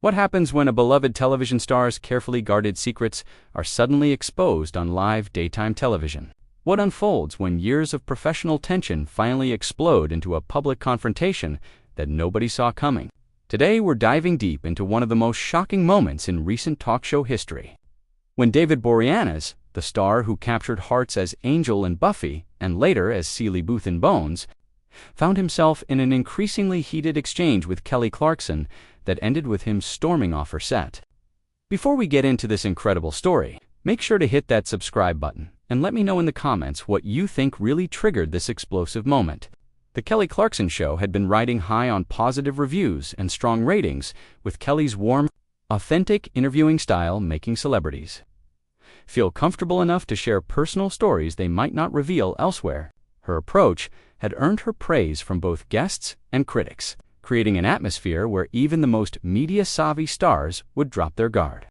What happens when a beloved television star's carefully guarded secrets are suddenly exposed on live daytime television? What unfolds when years of professional tension finally explode into a public confrontation that nobody saw coming? Today, we're diving deep into one of the most shocking moments in recent talk show history. When David Boreanaz, the star who captured hearts as Angel in Buffy and later as Seeley Booth in Bones, found himself in an increasingly heated exchange with Kelly Clarkson that ended with him storming off her set. Before we get into this incredible story, make sure to hit that subscribe button and let me know in the comments what you think really triggered this explosive moment. The Kelly Clarkson Show had been riding high on positive reviews and strong ratings, with Kelly's warm, authentic interviewing style making celebrities feel comfortable enough to share personal stories they might not reveal elsewhere. Her approach had earned her praise from both guests and critics, creating an atmosphere where even the most media-savvy stars would drop their guard.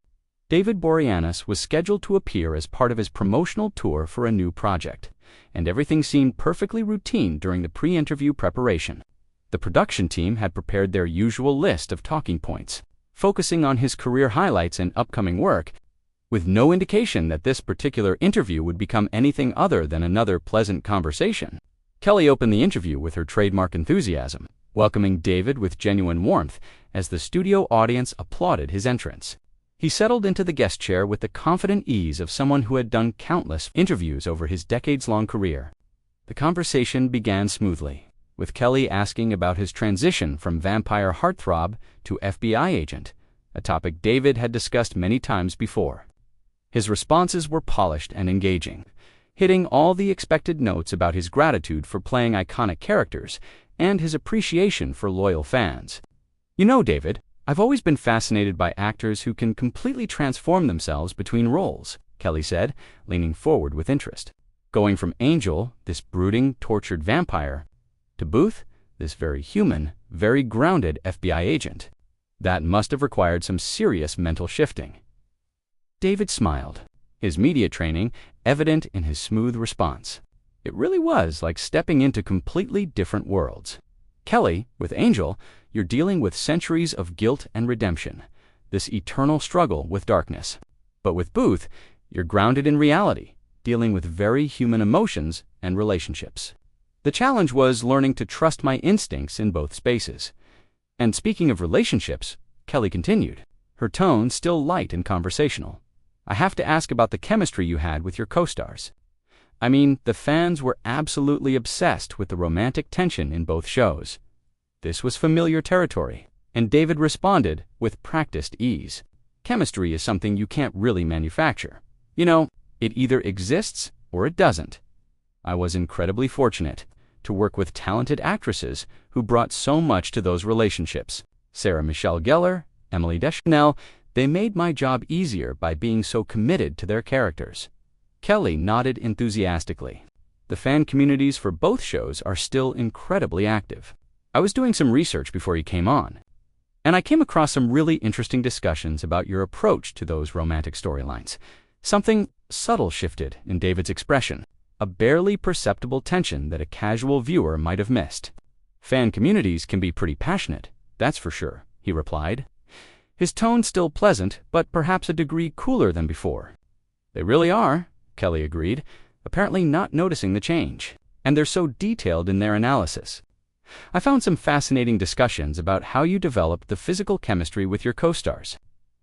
David Boreanaz was scheduled to appear as part of his promotional tour for a new project, and everything seemed perfectly routine during the pre-interview preparation. The production team had prepared their usual list of talking points, focusing on his career highlights and upcoming work, with no indication that this particular interview would become anything other than another pleasant conversation. Kelly opened the interview with her trademark enthusiasm, welcoming David with genuine warmth as the studio audience applauded his entrance. He settled into the guest chair with the confident ease of someone who had done countless interviews over his decades-long career. The conversation began smoothly, with Kelly asking about his transition from vampire heartthrob to FBI agent, a topic David had discussed many times before. His responses were polished and engaging, hitting all the expected notes about his gratitude for playing iconic characters and his appreciation for loyal fans. "You know, David, I've always been fascinated by actors who can completely transform themselves between roles," Kelly said, leaning forward with interest. Going from Angel, this brooding, tortured vampire, to Booth, this very human, very grounded FBI agent. That must have required some serious mental shifting. David smiled, his media training evident in his smooth response. It really was like stepping into completely different worlds. "Kelly, with Angel, you're dealing with centuries of guilt and redemption, this eternal struggle with darkness. But with Booth, you're grounded in reality, dealing with very human emotions and relationships. The challenge was learning to trust my instincts in both spaces." And speaking of relationships, Kelly continued, her tone still light and conversational, "I have to ask about the chemistry you had with your co-stars. I mean, the fans were absolutely obsessed with the romantic tension in both shows." This was familiar territory, and David responded with practiced ease. "Chemistry is something you can't really manufacture. You know, it either exists or it doesn't. I was incredibly fortunate to work with talented actresses who brought so much to those relationships. Sarah Michelle Gellar, Emily Deschanel, they made my job easier by being so committed to their characters." Kelly nodded enthusiastically. "The fan communities for both shows are still incredibly active. I was doing some research before you came on, and I came across some really interesting discussions about your approach to those romantic storylines." Something subtle shifted in David's expression, a barely perceptible tension that a casual viewer might have missed. "Fan communities can be pretty passionate, that's for sure," he replied, his tone still pleasant, but perhaps a degree cooler than before. "They really are," Kelly agreed, apparently not noticing the change. "And they're so detailed in their analysis. I found some fascinating discussions about how you developed the physical chemistry with your co-stars,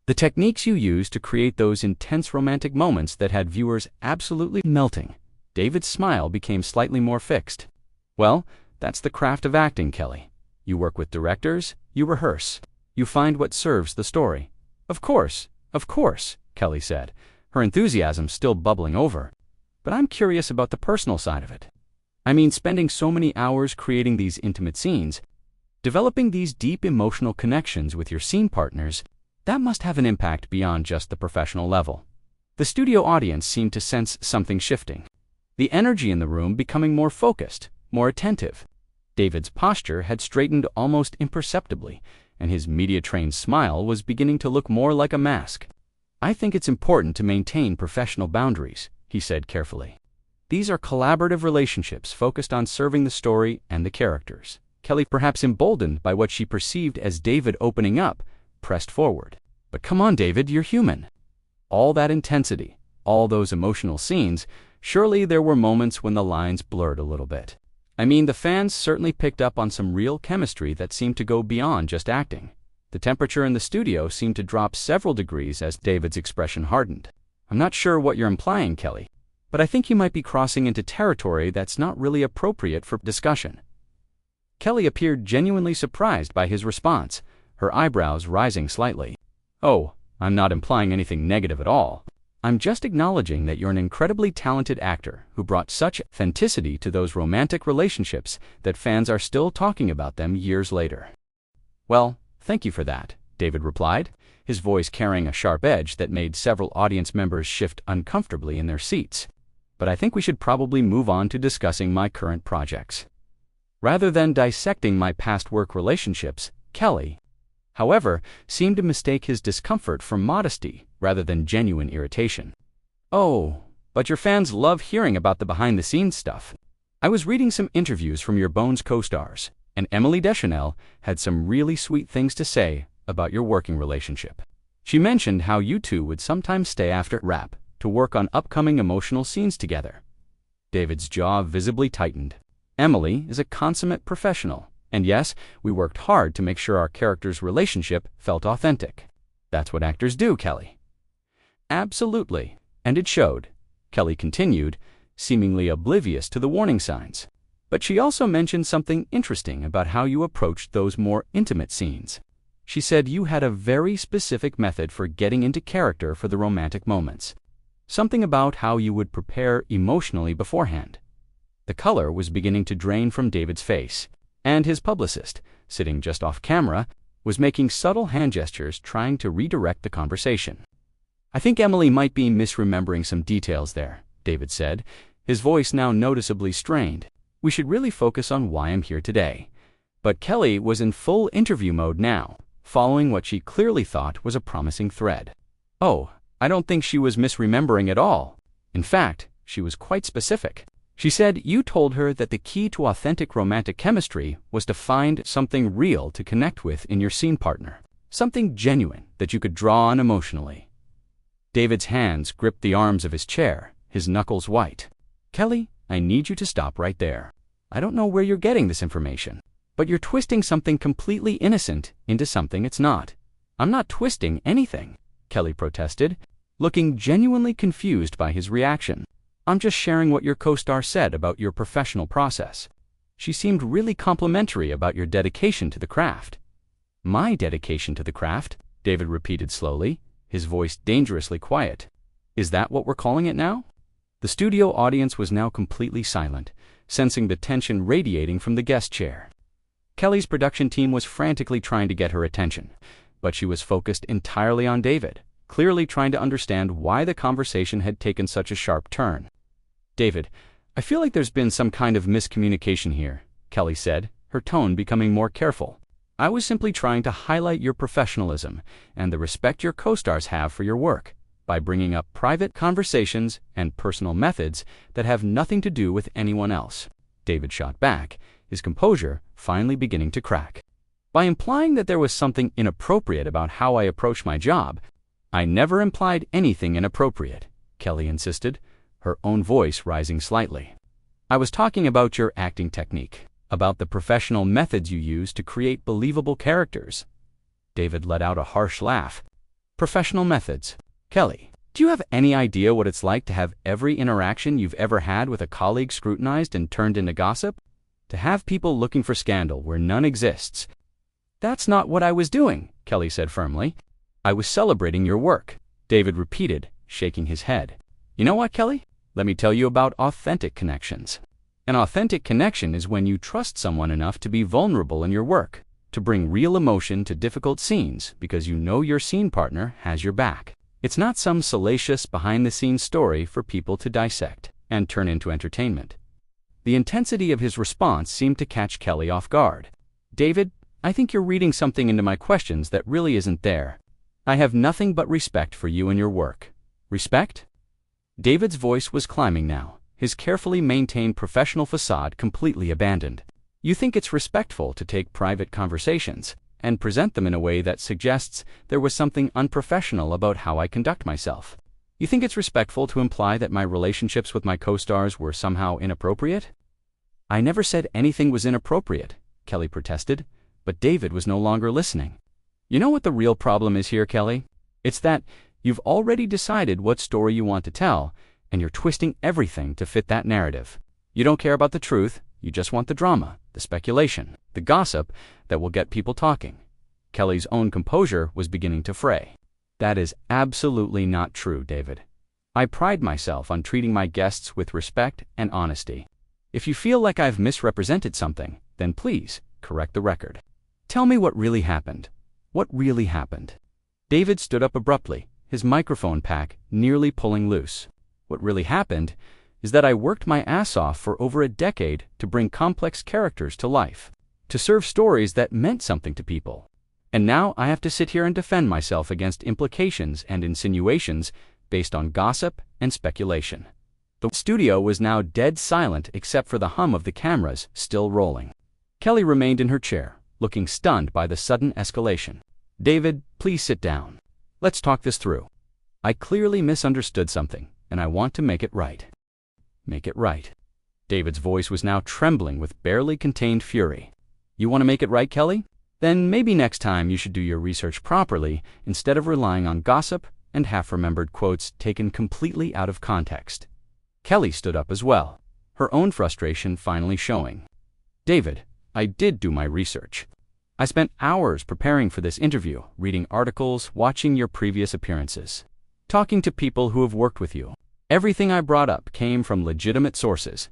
the techniques you used to create those intense romantic moments that had viewers absolutely melting." David's smile became slightly more fixed. "Well, that's the craft of acting, Kelly. You work with directors, you rehearse, you find what serves the story." Of course, Kelly said, her enthusiasm still bubbling over. "But I'm curious about the personal side of it. I mean, spending so many hours creating these intimate scenes, developing these deep emotional connections with your scene partners, that must have an impact beyond just the professional level." The studio audience seemed to sense something shifting, the energy in the room becoming more focused, more attentive. David's posture had straightened almost imperceptibly, and his media-trained smile was beginning to look more like a mask. "I think it's important to maintain professional boundaries," he said carefully. "These are collaborative relationships focused on serving the story and the characters." Kelly, perhaps emboldened by what she perceived as David opening up, pressed forward. But come on, David, you're human. All that intensity, all those emotional scenes, surely there were moments when the lines blurred a little bit. I mean, the fans certainly picked up on some real chemistry that seemed to go beyond just acting. The temperature in the studio seemed to drop several degrees as David's expression hardened. I'm not sure what you're implying, Kelly, but I think you might be crossing into territory that's not really appropriate for discussion. Kelly appeared genuinely surprised by his response, her eyebrows rising slightly. Oh, I'm not implying anything negative at all. I'm just acknowledging that you're an incredibly talented actor who brought such authenticity to those romantic relationships that fans are still talking about them years later. Well, thank you for that, David replied, his voice carrying a sharp edge that made several audience members shift uncomfortably in their seats. But I think we should probably move on to discussing my current projects. Rather than dissecting my past work relationships, Kelly, however, seemed to mistake his discomfort for modesty rather than genuine irritation. Oh, but your fans love hearing about the behind-the-scenes stuff. I was reading some interviews from your Bones co-stars, and Emily Deschanel had some really sweet things to say about your working relationship. She mentioned how you two would sometimes stay after wrap to work on upcoming emotional scenes together. David's jaw visibly tightened. Emily is a consummate professional, and yes, we worked hard to make sure our character's relationship felt authentic. That's what actors do, Kelly. Absolutely, and it showed, Kelly continued, seemingly oblivious to the warning signs. But she also mentioned something interesting about how you approached those more intimate scenes. She said you had a very specific method for getting into character for the romantic moments. Something about how you would prepare emotionally beforehand. The color was beginning to drain from David's face, and his publicist, sitting just off camera, was making subtle hand gestures trying to redirect the conversation. I think Emily might be misremembering some details there, David said, his voice now noticeably strained. We should really focus on why I'm here today. But Kelly was in full interview mode now, following what she clearly thought was a promising thread. Oh, I don't think she was misremembering at all. In fact, she was quite specific. She said you told her that the key to authentic romantic chemistry was to find something real to connect with in your scene partner, something genuine that you could draw on emotionally. David's hands gripped the arms of his chair, his knuckles white. Kelly, I need you to stop right there. I don't know where you're getting this information, but you're twisting something completely innocent into something it's not. I'm not twisting anything, Kelly protested, looking genuinely confused by his reaction. I'm just sharing what your co-star said about your professional process. She seemed really complimentary about your dedication to the craft. My dedication to the craft? David repeated slowly, his voice dangerously quiet. Is that what we're calling it now? The studio audience was now completely silent, sensing the tension radiating from the guest chair. Kelly's production team was frantically trying to get her attention, but she was focused entirely on David, clearly trying to understand why the conversation had taken such a sharp turn. David, I feel like there's been some kind of miscommunication here, Kelly said, her tone becoming more careful. I was simply trying to highlight your professionalism and the respect your co-stars have for your work by bringing up private conversations and personal methods that have nothing to do with anyone else. David shot back, his composure finally beginning to crack. By implying that there was something inappropriate about how I approach my job, I never implied anything inappropriate, Kelly insisted, her own voice rising slightly. I was talking about your acting technique, about the professional methods you use to create believable characters. David let out a harsh laugh. Professional methods. Kelly, do you have any idea what it's like to have every interaction you've ever had with a colleague scrutinized and turned into gossip? To have people looking for scandal where none exists? That's not what I was doing, Kelly said firmly. I was celebrating your work, David repeated, shaking his head. You know what, Kelly? Let me tell you about authentic connections. An authentic connection is when you trust someone enough to be vulnerable in your work, to bring real emotion to difficult scenes because you know your scene partner has your back. It's not some salacious behind-the-scenes story for people to dissect and turn into entertainment. The intensity of his response seemed to catch Kelly off guard. David, I think you're reading something into my questions that really isn't there. I have nothing but respect for you and your work. Respect? David's voice was climbing now, his carefully maintained professional facade completely abandoned. You think it's respectful to take private conversations and present them in a way that suggests there was something unprofessional about how I conduct myself. You think it's respectful to imply that my relationships with my co-stars were somehow inappropriate? I never said anything was inappropriate, Kelly protested, but David was no longer listening. You know what the real problem is here, Kelly? It's that you've already decided what story you want to tell, and you're twisting everything to fit that narrative. You don't care about the truth, you just want the drama, the speculation, the gossip that will get people talking. Kelly's own composure was beginning to fray. That is absolutely not true, David. I pride myself on treating my guests with respect and honesty. If you feel like I've misrepresented something, then please correct the record. Tell me what really happened. What really happened? David stood up abruptly, his microphone pack nearly pulling loose. What really happened is that I worked my ass off for over a decade to bring complex characters to life, to serve stories that meant something to people. And now I have to sit here and defend myself against implications and insinuations based on gossip and speculation. The studio was now dead silent except for the hum of the cameras still rolling. Kelly remained in her chair, looking stunned by the sudden escalation. David, please sit down. Let's talk this through. I clearly misunderstood something, and I want to make it right. Make it right. David's voice was now trembling with barely contained fury. You want to make it right, Kelly? Then maybe next time you should do your research properly instead of relying on gossip and half-remembered quotes taken completely out of context. Kelly stood up as well, her own frustration finally showing. David, I did do my research. I spent hours preparing for this interview, reading articles, watching your previous appearances, talking to people who have worked with you. Everything I brought up came from legitimate sources.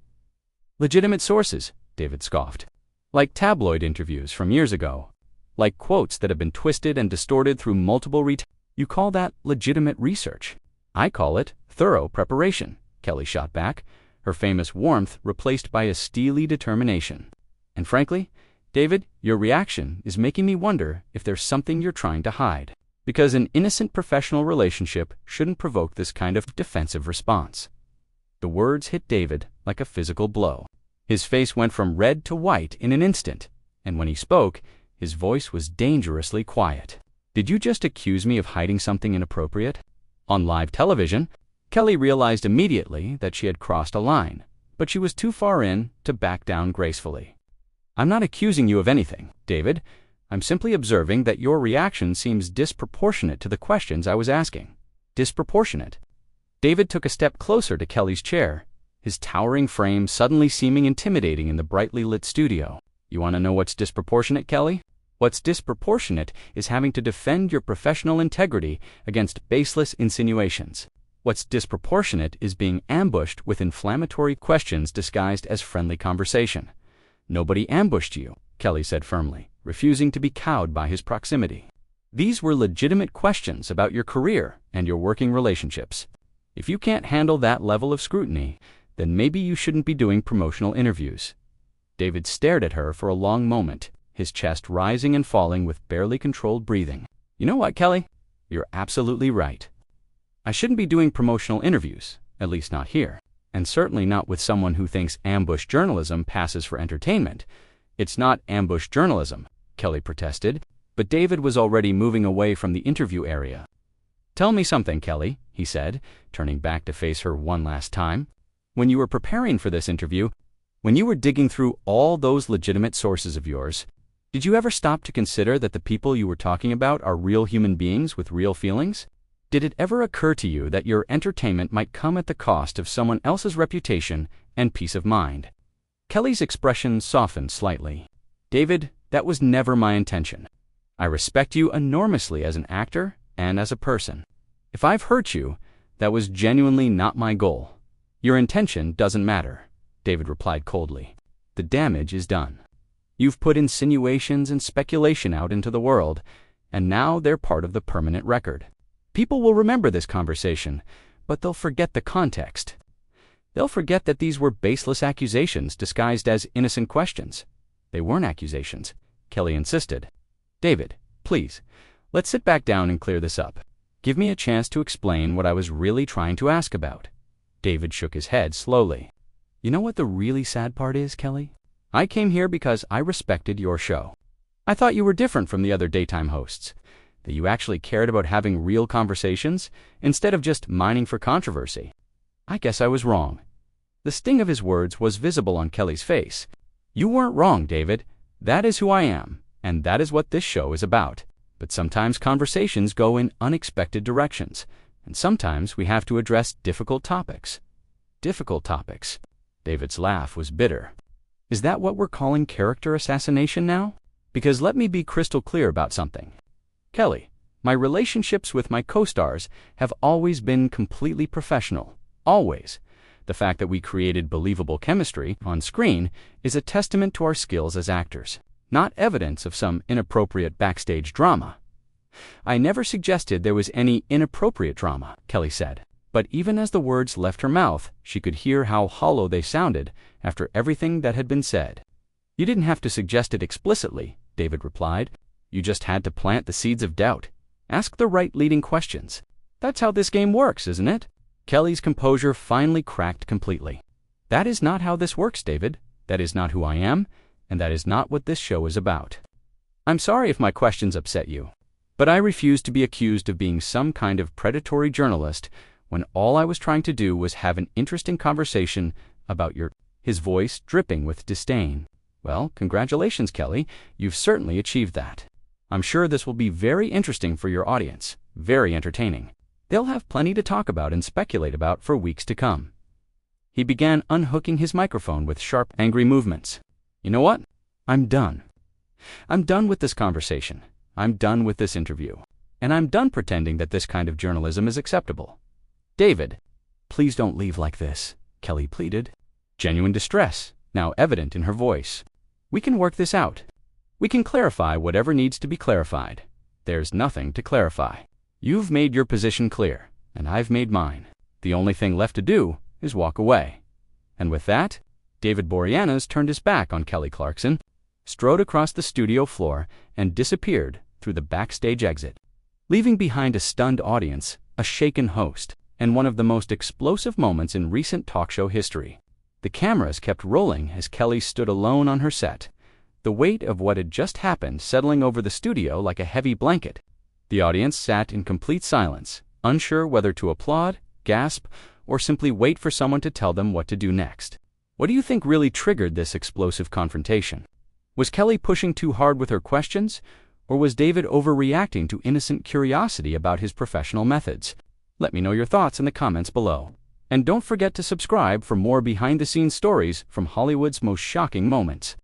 Legitimate sources, David scoffed. Like tabloid interviews from years ago. Like quotes that have been twisted and distorted through multiple You call that legitimate research? I call it thorough preparation, Kelly shot back, her famous warmth replaced by a steely determination. And frankly, David, your reaction is making me wonder if there's something you're trying to hide. Because an innocent professional relationship shouldn't provoke this kind of defensive response. The words hit David like a physical blow. His face went from red to white in an instant, and when he spoke, his voice was dangerously quiet. Did you just accuse me of hiding something inappropriate? On live television, Kelly realized immediately that she had crossed a line, but she was too far in to back down gracefully. I'm not accusing you of anything, David. I'm simply observing that your reaction seems disproportionate to the questions I was asking. Disproportionate. David took a step closer to Kelly's chair, his towering frame suddenly seeming intimidating in the brightly lit studio. You want to know what's disproportionate, Kelly? What's disproportionate is having to defend your professional integrity against baseless insinuations. What's disproportionate is being ambushed with inflammatory questions disguised as friendly conversation. Nobody ambushed you, Kelly said firmly, refusing to be cowed by his proximity. These were legitimate questions about your career and your working relationships. If you can't handle that level of scrutiny, then maybe you shouldn't be doing promotional interviews. David stared at her for a long moment, his chest rising and falling with barely controlled breathing. You know what, Kelly? You're absolutely right. I shouldn't be doing promotional interviews, at least not here, and certainly not with someone who thinks ambush journalism passes for entertainment. It's not ambush journalism, Kelly protested, but David was already moving away from the interview area. Tell me something, Kelly, he said, turning back to face her one last time. When you were preparing for this interview, when you were digging through all those legitimate sources of yours, did you ever stop to consider that the people you were talking about are real human beings with real feelings? Did it ever occur to you that your entertainment might come at the cost of someone else's reputation and peace of mind? Kelly's expression softened slightly. David, that was never my intention. I respect you enormously as an actor and as a person. If I've hurt you, that was genuinely not my goal. Your intention doesn't matter, David replied coldly. The damage is done. You've put insinuations and speculation out into the world, and now they're part of the permanent record. People will remember this conversation, but they'll forget the context. They'll forget that these were baseless accusations disguised as innocent questions. They weren't accusations, Kelly insisted. David, please, let's sit back down and clear this up. Give me a chance to explain what I was really trying to ask about. David shook his head slowly. You know what the really sad part is, Kelly? I came here because I respected your show. I thought you were different from the other daytime hosts, that you actually cared about having real conversations instead of just mining for controversy. I guess I was wrong." The sting of his words was visible on Kelly's face. "You weren't wrong, David. That is who I am, and that is what this show is about. But sometimes conversations go in unexpected directions, and sometimes we have to address difficult topics." Difficult topics. David's laugh was bitter. "Is that what we're calling character assassination now? Because let me be crystal clear about something. Kelly, my relationships with my co-stars have always been completely professional. Always. The fact that we created believable chemistry on screen is a testament to our skills as actors, not evidence of some inappropriate backstage drama." "I never suggested there was any inappropriate drama," Kelly said. But even as the words left her mouth, she could hear how hollow they sounded after everything that had been said. "You didn't have to suggest it explicitly," David replied. "You just had to plant the seeds of doubt. Ask the right leading questions. That's how this game works, isn't it?" Kelly's composure finally cracked completely. "That is not how this works, David. That is not who I am, and that is not what this show is about. I'm sorry if my questions upset you, but I refuse to be accused of being some kind of predatory journalist when all I was trying to do was have an interesting conversation about your—" his voice dripping with disdain. "Well, congratulations, Kelly. You've certainly achieved that. I'm sure this will be very interesting for your audience, very entertaining. They'll have plenty to talk about and speculate about for weeks to come." He began unhooking his microphone with sharp, angry movements. "You know what? I'm done. I'm done with this conversation. I'm done with this interview. And I'm done pretending that this kind of journalism is acceptable. David, please don't leave like this," Kelly pleaded, genuine distress now evident in her voice. "We can work this out. We can clarify whatever needs to be clarified. There's nothing to clarify. You've made your position clear, and I've made mine. The only thing left to do is walk away." And with that, David Boreanaz turned his back on Kelly Clarkson, strode across the studio floor, and disappeared through the backstage exit, leaving behind a stunned audience, a shaken host, and one of the most explosive moments in recent talk show history. The cameras kept rolling as Kelly stood alone on her set, the weight of what had just happened settling over the studio like a heavy blanket. The audience sat in complete silence, unsure whether to applaud, gasp, or simply wait for someone to tell them what to do next. What do you think really triggered this explosive confrontation? Was Kelly pushing too hard with her questions, or was David overreacting to innocent curiosity about his professional methods? Let me know your thoughts in the comments below. And don't forget to subscribe for more behind-the-scenes stories from Hollywood's most shocking moments.